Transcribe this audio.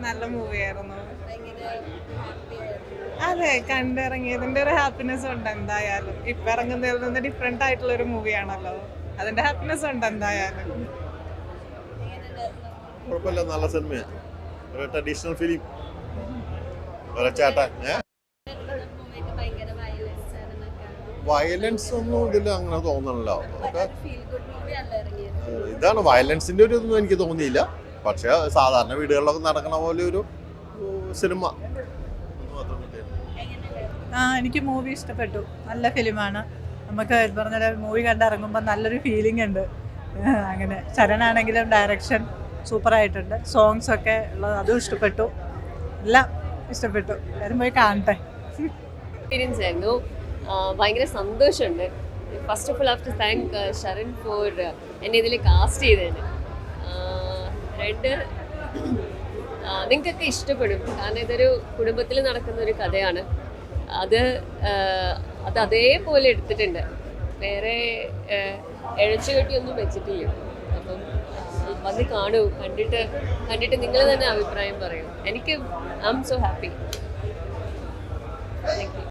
നല്ല മൂവിയായിരുന്നു. അതെ, കണ്ടിറങ്ങിയതിന്റെ ഒരു ഹാപ്പിനെസ് ഉണ്ട് എന്തായാലും. ഇപ്പൊ ഇറങ്ങുന്നതിൽ നിന്ന് ഡിഫറെന്റ് ആയിട്ടുള്ള ഒരു മൂവിയാണല്ലോ, അതിന്റെ ഹാപ്പിനെസ് ഉണ്ട് എന്തായാലും. കുഴപ്പമില്ല, നല്ല സിനിമയാണ്. ഒരു ട്രഡീഷണൽ ഫിലിം. വയലൻസ് ഒന്നും ഇതിൽ അങ്ങനെ തോന്നണല്ലോ. ഇതാണ് വയലൻസിന്റെ ഒരു ഇതൊന്നും എനിക്ക് തോന്നിയില്ല. പക്ഷെ സാധാരണ വീടുകളിലൊക്കെ നടക്കണ പോലെ ഒരു സിനിമ. എനിക്ക് മൂവി ഇഷ്ടപ്പെട്ടു. നല്ല ഫിലിമാണ്. നമുക്ക് പറഞ്ഞ മൂവി കണ്ടിറങ്ങുമ്പോൾ നല്ലൊരു ഫീലിംഗ് ഉണ്ട്. അങ്ങനെ ചരണാണെങ്കിലും ഡയറക്ഷൻ സൂപ്പറായിട്ടുണ്ട്. സോങ്സ് ഒക്കെ ഉള്ളത് അതും ഇഷ്ടപ്പെട്ടു. എല്ലാം ഇഷ്ടപ്പെട്ടു. എല്ലാവരും പോയി കാണട്ടെ. എക്സ്പീരിയൻസ് ആയിരുന്നു. ഭയങ്കര സന്തോഷമുണ്ട്. First of all have to thank Sharan for എന്നെ ഇതിൽ കാസ്റ്റ് ചെയ്തതിന്. നിങ്ങൾക്കൊക്കെ ഇഷ്ടപ്പെടും. കാരണം ഇതൊരു കുടുംബത്തിൽ നടക്കുന്ന ഒരു കഥയാണ്. അത് അതേപോലെ എടുത്തിട്ടുണ്ട്. വേറെ എഴച്ചുകെട്ടിയൊന്നും വെച്ചിട്ടില്ല. അപ്പം വന്ന് കാണൂ. കണ്ടിട്ട് നിങ്ങൾ തന്നെ അഭിപ്രായം പറയൂ. I am so happy. Thank U.